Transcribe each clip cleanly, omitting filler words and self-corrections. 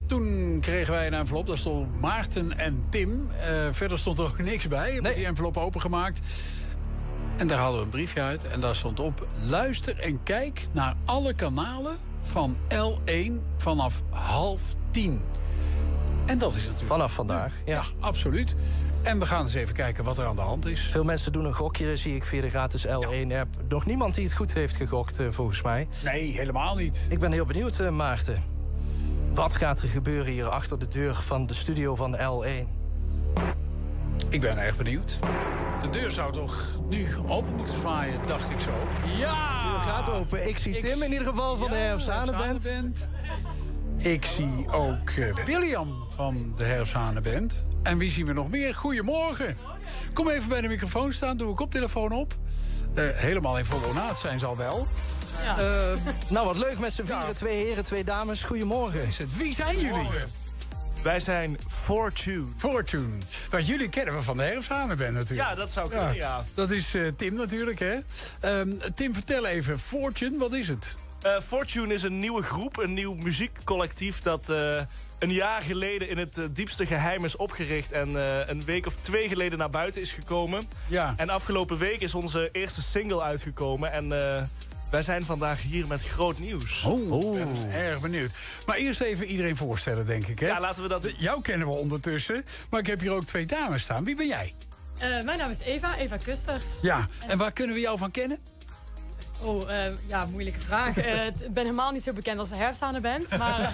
Toen kregen wij een envelop, daar stond Maarten en Tim. Verder stond er ook niks bij. We hebben die envelop opengemaakt. En daar hadden we een briefje uit. En daar stond op: luister en kijk naar alle kanalen van L1 vanaf 9:30. En dat is natuurlijk... Vanaf vandaag, ja, absoluut. En we gaan eens even kijken wat er aan de hand is. Veel mensen doen een gokje, zie ik, via de gratis L1-app. Nog niemand die het goed heeft gegokt, volgens mij. Nee, helemaal niet. Ik ben heel benieuwd, Maarten. Wat gaat er gebeuren hier achter de deur van de studio van L1? Ik ben erg benieuwd. De deur zou toch nu open moeten zwaaien, dacht ik zo. Ja! De deur gaat open. Ik zie Tim in ieder geval van de Herfsthanenband. Ik zie ook William van de Herfsthanenband. En wie zien we nog meer? Goedemorgen. Kom even bij de microfoon staan, doe ik koptelefoon op. Helemaal in volle naad zijn ze al wel. Ja. Nou, wat leuk met z'n vieren. 2 heren, 2 dames. Goedemorgen. Wie zijn jullie? Wij zijn Fortune. Fortune. Want jullie kennen we van de Herfsthanenband natuurlijk. Ja, dat zou kunnen, ja. Dat is Tim natuurlijk, hè. Tim, vertel even. Fortune, wat is het? Fortune is een nieuwe groep, een nieuw muziekcollectief... dat een jaar geleden in het diepste geheim is opgericht... en een week of 2 geleden naar buiten is gekomen. Ja. En afgelopen week is onze eerste single uitgekomen... en wij zijn vandaag hier met groot nieuws. Oh, ik ben erg benieuwd. Maar eerst even iedereen voorstellen, denk ik, hè? Ja, laten we dat... Jou kennen we ondertussen, maar ik heb hier ook 2 dames staan. Wie ben jij? Mijn naam is Eva Kusters. Ja, en waar kunnen we jou van kennen? Ja, moeilijke vraag. Ik ben helemaal niet zo bekend als de Herfsthanenband. Maar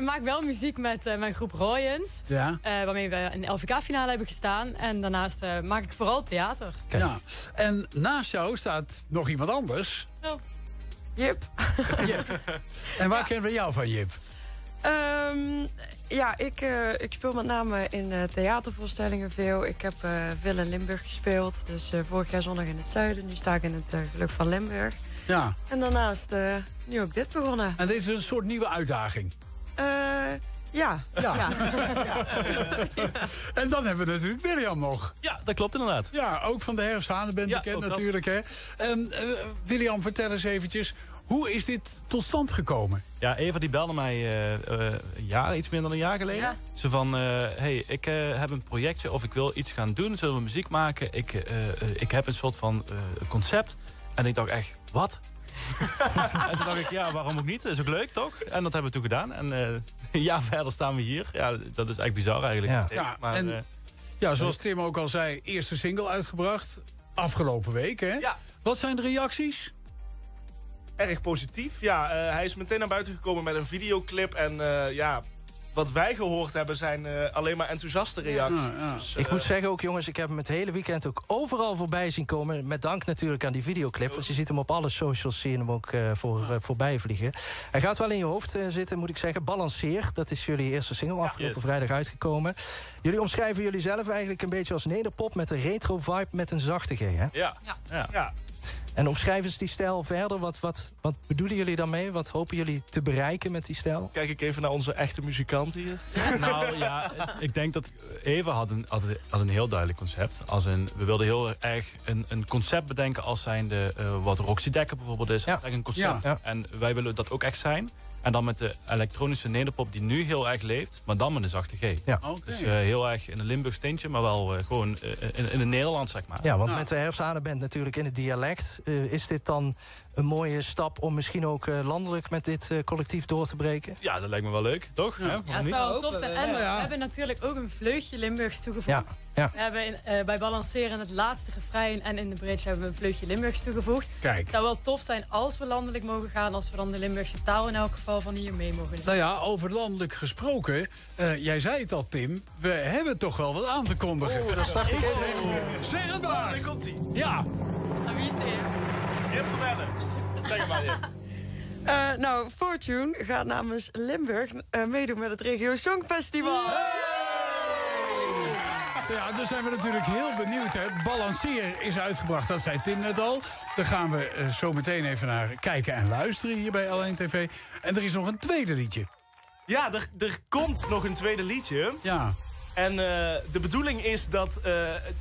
maak wel muziek met mijn groep Royens. Ja. Waarmee we in de LVK-finale hebben gestaan. En daarnaast maak ik vooral theater. Ja. En naast jou staat nog iemand anders. Klopt. Jip. En waar kennen we jou van, Jip? Ik speel met name in theatervoorstellingen veel. Ik heb veel in Limburg gespeeld. Dus vorig jaar zondag in het zuiden. Nu sta ik in het Geluk van Limburg. Ja. En daarnaast nu ook dit begonnen. En dit is een soort nieuwe uitdaging. Ja. En dan hebben we natuurlijk William nog. Ja, dat klopt inderdaad. Ja, ook van de Herfsthanenband bekend natuurlijk, hè. William, vertel eens eventjes... Hoe is dit tot stand gekomen? Ja, Eva die belde mij iets meer dan een jaar geleden. Ja. Ze van, hey, ik heb een projectje of ik wil iets gaan doen. Zullen we muziek maken? Ik heb een soort van concept. En ik dacht echt, wat? En toen dacht ik, ja, waarom ook niet? Dat is ook leuk, toch? En dat hebben we toen gedaan. En een jaar verder staan we hier. Ja, dat is echt bizar eigenlijk. Ja, maar, en zoals Tim ook al zei, eerste single uitgebracht. Afgelopen week, hè? Ja. Wat zijn de reacties? Erg positief. Ja, hij is meteen naar buiten gekomen met een videoclip. En wat wij gehoord hebben zijn alleen maar enthousiaste reacties. Ja. Dus, ik moet zeggen ook, jongens, ik heb hem het hele weekend ook overal voorbij zien komen. Met dank natuurlijk aan die videoclip. Want je ziet hem op alle socials, zie je hem ook voorbij vliegen. Hij gaat wel in je hoofd zitten, moet ik zeggen. Balanceer, dat is jullie eerste single afgelopen vrijdag uitgekomen. Jullie omschrijven jullie zelf eigenlijk een beetje als nederpop... met een retro vibe met een zachte G, hè? Ja. En omschrijven ze die stijl verder. Wat bedoelen jullie daarmee? Wat hopen jullie te bereiken met die stijl? Kijk ik even naar onze echte muzikant hier. Nou ja, ik denk dat Eva had een heel duidelijk concept. We wilden heel erg een concept bedenken als zijnde wat Roxy Dekker bijvoorbeeld is. Dat is echt een concept. Ja. En wij willen dat ook echt zijn. En dan met de elektronische nederpop die nu heel erg leeft, maar dan met een zachte G. Ja. Okay. Dus heel erg in een Limburgs tintje, maar wel gewoon in het Nederlands, zeg maar. Ja, want met de Herfsthanenband natuurlijk in het dialect. Is dit dan een mooie stap om misschien ook landelijk met dit collectief door te breken? Ja, dat lijkt me wel leuk, toch? Ja, het zou tof zijn. En we hebben natuurlijk ook een vleugje Limburgs toegevoegd. Ja. We hebben bij Balanceren het laatste refrein en in de bridge hebben we een vleugje Limburgs toegevoegd. Kijk. Het zou wel tof zijn als we landelijk mogen gaan, als we dan de Limburgse taal in elk geval van hier mee mogen nemen. Nou ja, over landelijk gesproken, jij zei het al, Tim, we hebben toch wel wat aan te kondigen. Dat zag ik even. Zeg het maar! Daar komt hij. Ja! En wie is de heer? Jip vertellen. Zeg het maar, Jip. Fortune gaat namens Limburg meedoen met het Regio Songfestival. Ja, daar zijn we natuurlijk heel benieuwd. Hè. Balanceer is uitgebracht, dat zei Tim net al. Daar gaan we zo meteen even naar kijken en luisteren hier bij L1 TV. En er is nog een tweede liedje. Ja, er komt nog een tweede liedje. Ja. En de bedoeling is dat...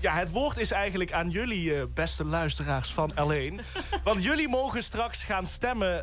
het woord is eigenlijk aan jullie, beste luisteraars van L1. Want jullie mogen straks gaan stemmen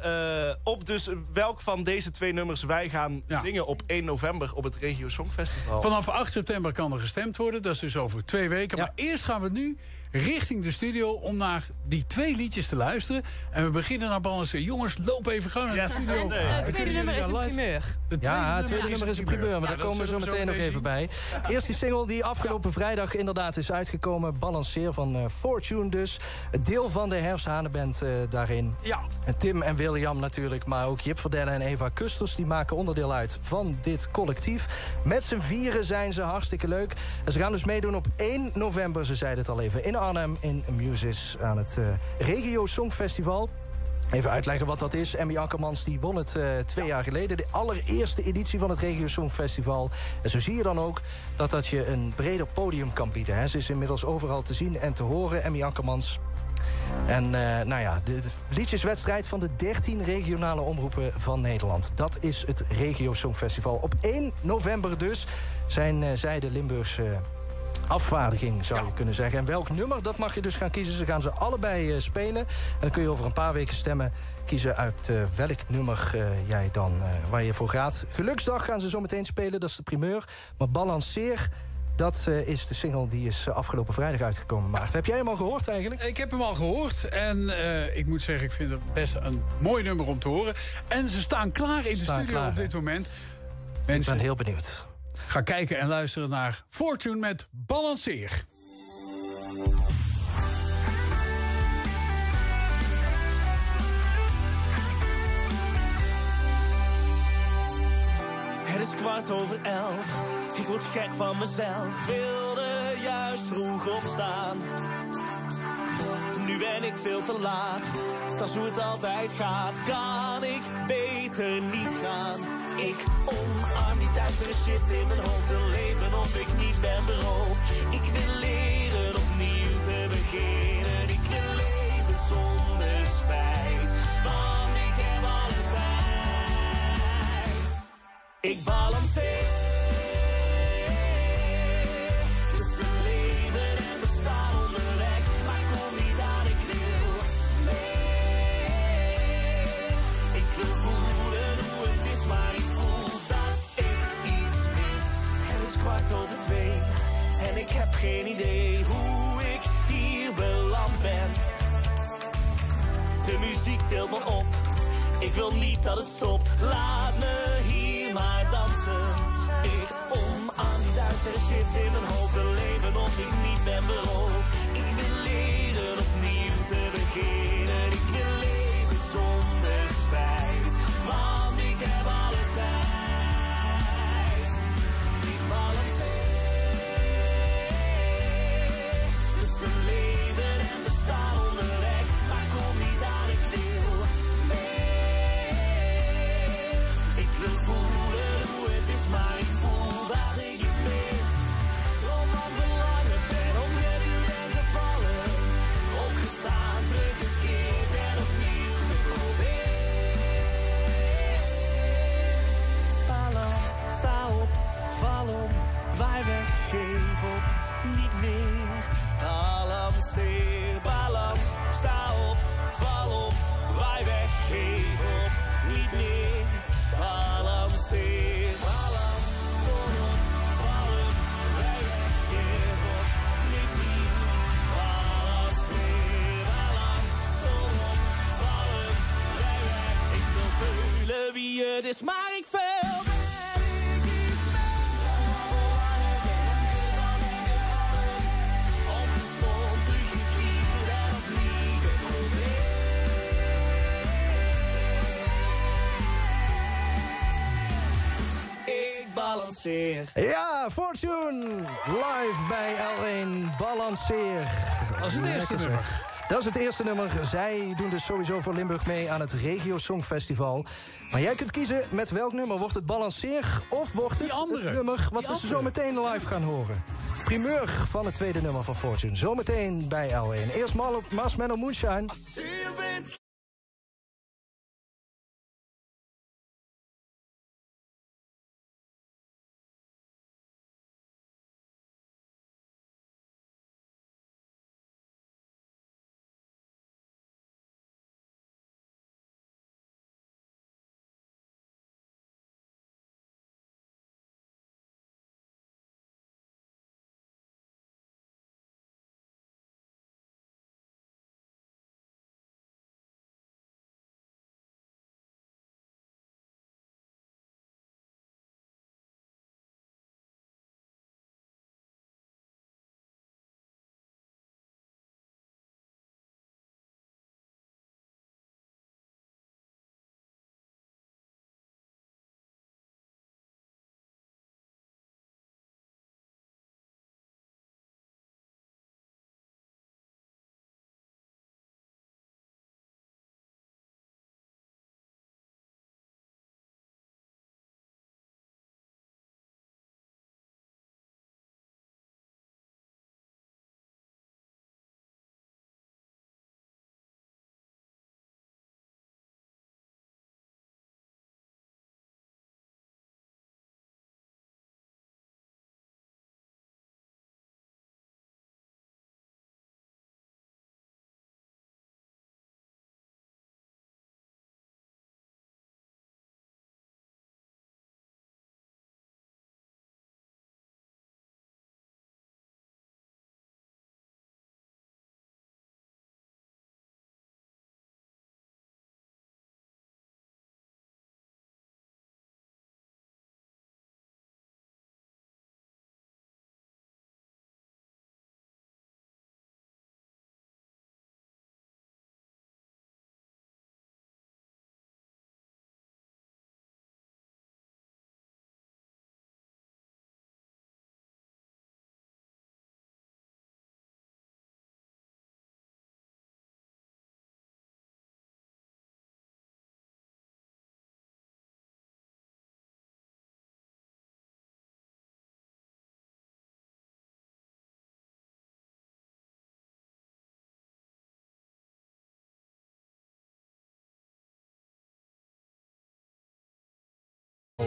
op dus welk van deze 2 nummers wij gaan zingen op 1 november op het Regio Songfestival. Vanaf 8 september kan er gestemd worden. Dat is dus over 2 weken. Ja. Maar eerst gaan we nu richting de studio om naar die 2 liedjes te luisteren. En we beginnen naar Balanceren. Jongens, loop even gauw naar de studio. Het tweede nummer is een primeur. Het tweede nummer is een primeur, maar daar komen we zo meteen nog even bij. Eerst die single die afgelopen vrijdag inderdaad is uitgekomen. Balanceer van Fortune dus. Het deel van de Herfsthanenband daarin. Ja. En Tim en William natuurlijk, maar ook Jip Verdelle en Eva Kusters... die maken onderdeel uit van dit collectief. Met z'n 4 zijn ze hartstikke leuk. En ze gaan dus meedoen op 1 november, ze zeiden het al even... in Arnhem, in Musis, aan het Regio Songfestival. Even uitleggen wat dat is. Emmy Akkermans die won het 2 jaar geleden. De allereerste editie van het Regio Songfestival. En zo zie je dan ook dat je een breder podium kan bieden. Hè. Ze is inmiddels overal te zien en te horen, Emmy Akkermans. En de liedjeswedstrijd van de 13 regionale omroepen van Nederland. Dat is het Regio Songfestival. Op 1 november dus zijn zij de Limburgse... afvaardiging, zou je kunnen zeggen. En welk nummer, dat mag je dus gaan kiezen. Ze gaan ze allebei spelen. En dan kun je over een paar weken stemmen... kiezen uit welk nummer jij dan waar je voor gaat. Geluksdag gaan ze zo meteen spelen, dat is de primeur. Maar Balanceer, dat is de single die is afgelopen vrijdag uitgekomen. Maarten, heb jij hem al gehoord eigenlijk? Ik heb hem al gehoord. En ik moet zeggen, ik vind het best een mooi nummer om te horen. En ze staan klaar in de studio op dit moment. Mensen, ik ben heel benieuwd. Ga kijken en luisteren naar Fortune met Balanceer. Het is 11:15, ik word gek van mezelf. Wilde juist vroeg opstaan. Nu ben ik veel te laat, dat is hoe het altijd gaat. Kan ik beter niet gaan? Ik omarm die duistere shit in mijn hoofd. Een leven of ik niet ben beroofd. Ik wil leren opnieuw te beginnen. Ik wil leven zonder spijt, want ik heb alle tijd. Ik balanceer tussen leven en bestaan onderweg, maar ik kom niet aan, ik wil meer. Ik wil voelen hoe het is, maar ik voel dat ik iets mis. Het is 2:15 en ik heb geen idee hoe ik hier beland ben. De muziek tilt me op, ik wil niet dat het stopt. Laat me hier maar dansen. Ik omarm die duistere shit in mijn hoofd. Wil leven of ik niet ben beroofd. Ik wil leren opnieuw te beginnen. Ik wil leven zonder spijt, want ik heb alle tijd. Ik balanceer tussen leven en bestaan onderweg, maar ik kom niet aan, ik wil meer. Ik wil voelen hoe het is, maar ik voel dat ik iets mis. Omdat ik belangen ben, omgeduwd en gevallen. Opgestaan, teruggekeerd en opnieuw geprobeerd. Balans, sta op, val om, waai weg, geef op, niet meer. Balanceer, balans, sta op, val om, waai weg, geef op, niet meer. Balanceer, balans, voorop, vallen, wij weg, geef op, niet meer. Balanceer, balans, voorop, vallen, wij weg. Ik wil voelen wie het is, maar ik veel. Ja, Fortune! Live bij L1 Balanceer. Dat is het eerste nummer. Dat is het eerste nummer. Zij doen dus sowieso voor Limburg mee aan het Regio Songfestival. Maar jij kunt kiezen met welk nummer. Wordt het Balanceer of wordt het het nummer wat we zo meteen live gaan horen? Primeur van het tweede nummer van Fortune. Zometeen bij L1. Eerst Marshmallow Moonshine.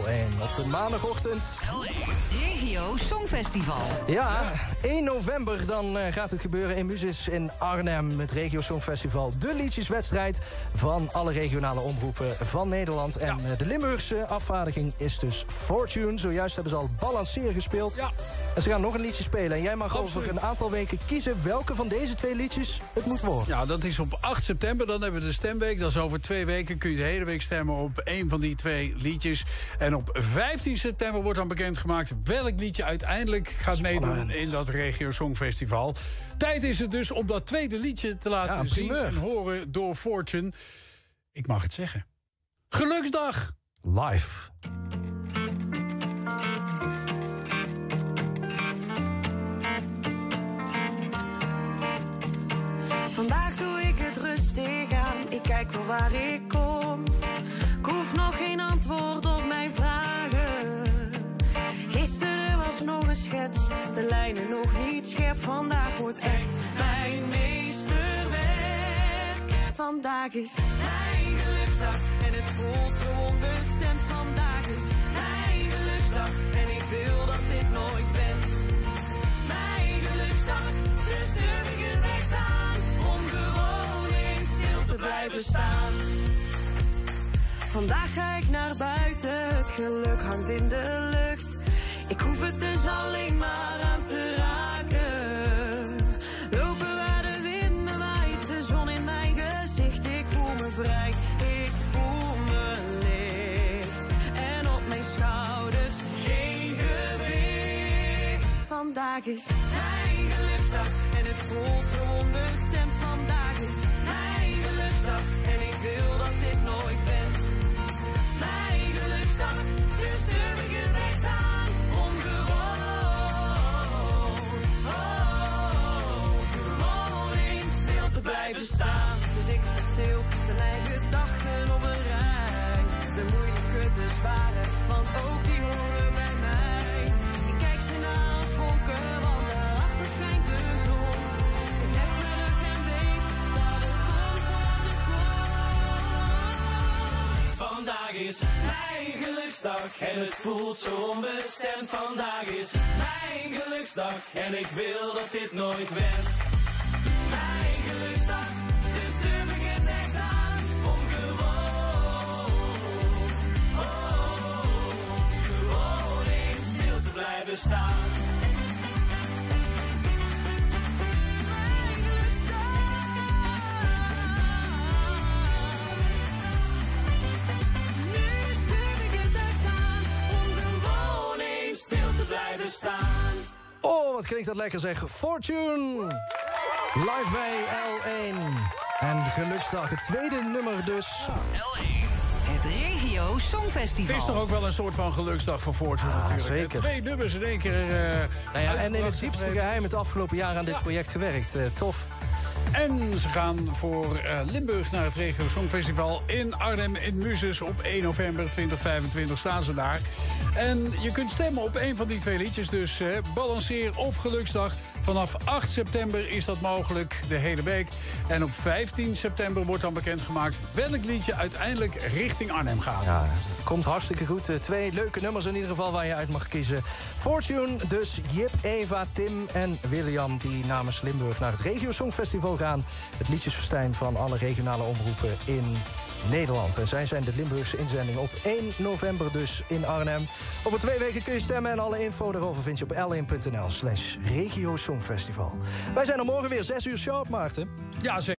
En op de maandagochtend... Regio Songfestival. Ja, 1 november dan gaat het gebeuren in Musis in Arnhem. Het Regio Songfestival. De liedjeswedstrijd van alle regionale omroepen van Nederland. En de Limburgse afvaardiging is dus Fortune. Zojuist hebben ze al Balanceer gespeeld. Ja. En ze gaan nog een liedje spelen. En jij mag over een aantal weken kiezen welke van deze 2 liedjes het moet worden. Ja, dat is op 8 september. Dan hebben we de stemweek. Dat is over 2 weken. Kun je de hele week stemmen op 1 van die 2 liedjes. En op 15 september wordt dan bekendgemaakt welk liedje uiteindelijk gaat meedoen in dat Regio Songfestival. Tijd is het dus om dat tweede liedje te laten zien en horen door Fortune. Ik mag het zeggen. Geluksdag! Live. Vandaag doe ik het rustig aan, ik kijk wel waar ik kom. Ik hoef nog geen antwoord op mijn vragen. Gisteren was nog een schets, de lijnen nog niet scherp. Vandaag wordt echt mijn meesterwerk. Vandaag is mijn geluksdag en het voelt zo onbestemd. Vandaag is mijn geluksdag en ik wil dat dit nooit wendt. Mijn geluksdag, dus durf ik het echt aan. Om gewoon eens stil te blijven staan. Vandaag ga ik naar buiten, het geluk hangt in de lucht. Ik hoef het dus alleen maar aan te raken. Lopen waar de wind me waait, de zon in mijn gezicht. Ik voel me vrij, ik voel me licht. En op mijn schouders geen gewicht. Vandaag is mijn geluksdag en het voelt zo onbestemd. Vandaag is mijn geluksdag en ik wil dat dit nooit wendt. Mijn geluksdag, dus durf ik het echt aan. Om gewoon eens stil te blijven staan. Dus ik sta stil, zijn mijn gedachten op een rij. De moeilijke, de zware, want ook die horen bij mij. Ik kijk ze naar als wolken, want daarachter schijnt de zon. Ik leg me rug en weet dat het komt zoals het komt. Vandaag is mijn geluksdag en het voelt zo onbestemd. Vandaag is mijn geluksdag en ik wil dat dit nooit wendt. Mijn geluksdag, dus durf ik het echt aan. Om gewoon eens stil te blijven staan. Oh, wat klinkt dat lekker zeg. Fortune! Live bij L1. En geluksdag, het tweede nummer dus. L1. Het Regio Songfestival. Het is toch ook wel een soort van geluksdag voor Fortune natuurlijk. Zeker. 2 nummers in één keer. En in het diepste geheim het afgelopen jaar aan dit project gewerkt. Tof. En ze gaan voor Limburg naar het Regio Songfestival in Arnhem in Muses. Op 1 november 2025 staan ze daar. En je kunt stemmen op 1 van die 2 liedjes. Dus Balanceer of Geluksdag. Vanaf 8 september is dat mogelijk de hele week. En op 15 september wordt dan bekendgemaakt welk liedje uiteindelijk richting Arnhem gaat. Ja, komt hartstikke goed. 2 leuke nummers in ieder geval waar je uit mag kiezen. Fortune, dus Jip, Eva, Tim en William die namens Limburg naar het Regio Songfestival gaan. Het liedjesfestijn van alle regionale omroepen in Nederland. En zij zijn de Limburgse inzending op 1 november dus in Arnhem. Over 2 weken kun je stemmen en alle info daarover vind je op l1.nl/Regio Songfestival. Wij zijn er morgen weer 6 uur sharp, Maarten. Ja, zeker.